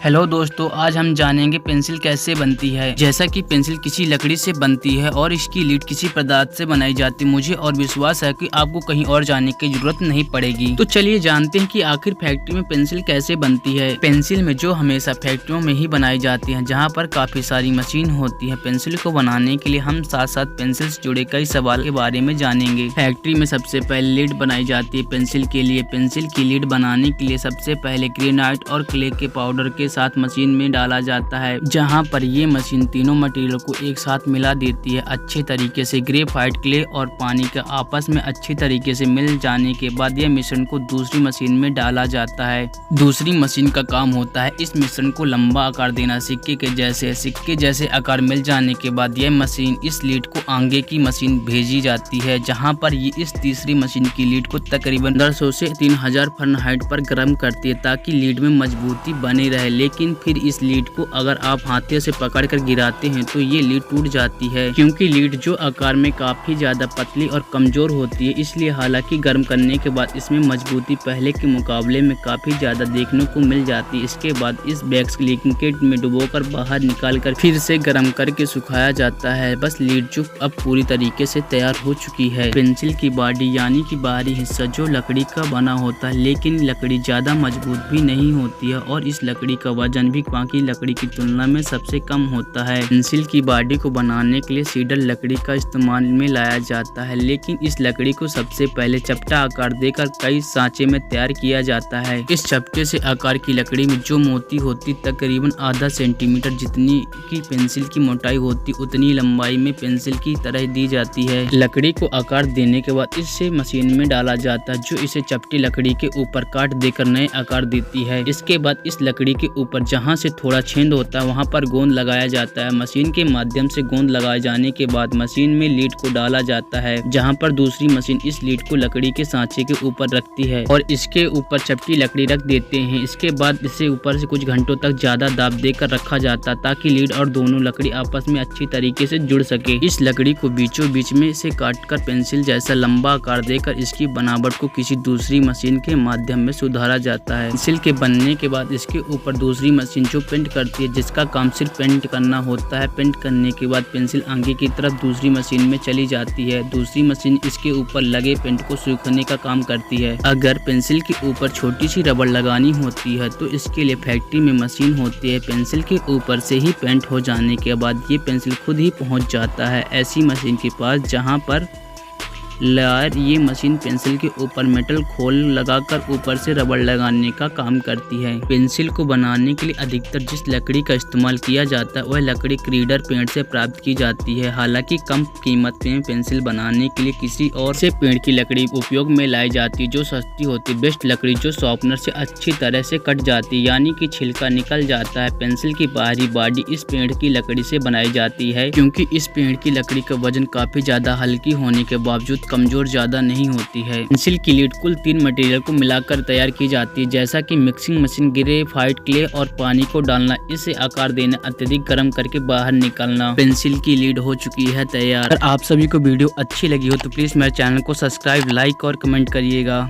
Hello दोस्तों, आज हम जानेंगे पेंसिल कैसे बनती है। जैसा कि पेंसिल किसी लकड़ी से बनती है और इसकी लीड किसी पदार्थ से बनाई जाती है। मुझे और विश्वास है कि आपको कहीं और जाने की जरूरत नहीं पड़ेगी। तो चलिए जानते हैं कि आखिर फैक्ट्री में पेंसिल कैसे बनती है। पेंसिल में जो हमेशा फैक्ट्रियों में ही बनाई जाती है, जहाँ पर काफी सारी मशीन होती है। पेंसिल को बनाने के लिए हम साथ साथ पेंसिल से जुड़े कई सवाल के बारे में जानेंगे। फैक्ट्री में सबसे पहले लीड बनाई जाती है पेंसिल के लिए। पेंसिल की लीड बनाने के लिए सबसे पहले ग्रेनाइट और क्ले के पाउडर के साथ मशीन में डाला जाता है, जहां पर ये मशीन तीनों मटेरियल को एक साथ मिला देती है अच्छे तरीके से। ग्रेफाइट, क्ले और पानी का आपस में अच्छी तरीके से मिल जाने के बाद यह मिश्रण को दूसरी मशीन में डाला जाता है। दूसरी मशीन का काम होता है इस मिश्रण को लंबा आकार देना, सिक्के के जैसे। सिक्के जैसे आकार मिल जाने के बाद यह मशीन इस लीड को आगे की मशीन भेजी जाती है, जहां पर ये इस तीसरी मशीन की लीड को तकरीबन 1500 से 3000 फ़ारेनहाइट पर गर्म करती है, ताकि लीड में मजबूती बनी रहे। लेकिन फिर इस लीड को अगर आप हाथे से पकड़कर गिराते हैं तो ये लीड टूट जाती है, क्योंकि लीड जो आकार में काफी ज्यादा पतली और कमजोर होती है। इसलिए हालांकि गर्म करने के बाद इसमें मजबूती पहले के मुकाबले में काफी ज्यादा देखने को मिल जाती है। इसके बाद इस बैग्स लिक्विड में डुबोकर बाहर निकालकर फिर से गर्म करके सुखाया जाता है। बस लीड जो अब पूरी तरीके से तैयार हो चुकी है। पेंसिल की बॉडी यानी कि बाहरी हिस्सा जो लकड़ी का बना होता है, लेकिन लकड़ी ज्यादा मजबूत भी नहीं होती है और इस लकड़ी का वजन भी बाकी लकड़ी की तुलना में सबसे कम होता है। पेंसिल की बॉडी को बनाने के लिए सीडर लकड़ी का इस्तेमाल में लाया जाता है, लेकिन इस लकड़ी को सबसे पहले चपटा आकार देकर कई सांचे में तैयार किया जाता है। इस चपटे से आकार की लकड़ी में जो मोती होती तकरीबन आधा सेंटीमीटर जितनी की पेंसिल की मोटाई होती, उतनी लंबाई में पेंसिल की तरह दी जाती है। लकड़ी को आकार देने के बाद इसे मशीन में डाला जाता है, जो इसे चपटी लकड़ी के ऊपर काट देकर नए आकार देती है। इसके बाद इस लकड़ी के ऊपर जहां से थोड़ा छेद होता है वहां पर गोंद लगाया जाता है। मशीन के माध्यम से गोंद लगाए जाने के बाद मशीन में लीड को डाला जाता है, जहां पर दूसरी मशीन इस लीड को लकड़ी के सांचे के ऊपर रखती है और इसके ऊपर चपटी लकड़ी रख देते हैं। इसके बाद इसे ऊपर से कुछ घंटों तक ज्यादा दाब देकर रखा जाता है, ताकि लीड और दोनों लकड़ी आपस में अच्छी तरीके से जुड़ सके। इस लकड़ी को बीचों बीच में से काटकर पेंसिल जैसा लंबा आकार देकर इसकी बनावट को किसी दूसरी मशीन के माध्यम में सुधारा जाता है। पेंसिल के बनने के बाद इसके ऊपर दूसरी मशीन जो पेंट करती है, जिसका काम सिर्फ पेंट करना होता है। पेंट करने के बाद पेंसिल आगे की तरफ दूसरी मशीन में चली जाती है। दूसरी मशीन इसके ऊपर लगे पेंट को सूखने का काम करती है। अगर पेंसिल के ऊपर छोटी सी रबड़ लगानी होती है तो इसके लिए फैक्ट्री में मशीन होती है। पेंसिल के ऊपर से ही पेंट हो जाने के बाद ये पेंसिल खुद ही पहुंच जाता है ऐसी मशीन के पास, जहां पर ये मशीन पेंसिल के ऊपर मेटल खोल लगाकर ऊपर से रबड़ लगाने का काम करती है। पेंसिल को बनाने के लिए अधिकतर जिस लकड़ी का इस्तेमाल किया जाता है वह लकड़ी क्रीडर पेड़ से प्राप्त की जाती है। हालांकि कम कीमत में पेंसिल बनाने के लिए किसी और से पेड़ की लकड़ी उपयोग में लाई जाती है, जो सस्ती होती है। बेस्ट लकड़ी जो शॉर्पनर से अच्छी तरह से कट जाती है, यानी कि छिलका निकल जाता है। पेंसिल की बाहरी बॉडी इस पेड़ की लकड़ी से बनाई जाती है, क्योंकि इस पेड़ की लकड़ी का वजन काफी ज्यादा हल्की होने के बावजूद कमजोर ज्यादा नहीं होती है। पेंसिल की लीड कुल 3 मटेरियल को मिलाकर तैयार की जाती है, जैसा कि मिक्सिंग मशीन, ग्रेफाइट, क्ले और पानी को डालना, इसे आकार देना, अत्यधिक गर्म करके बाहर निकालना। पेंसिल की लीड हो चुकी है तैयार। अगर आप सभी को वीडियो अच्छी लगी हो तो प्लीज मेरे चैनल को सब्सक्राइब, लाइक और कमेंट करिएगा।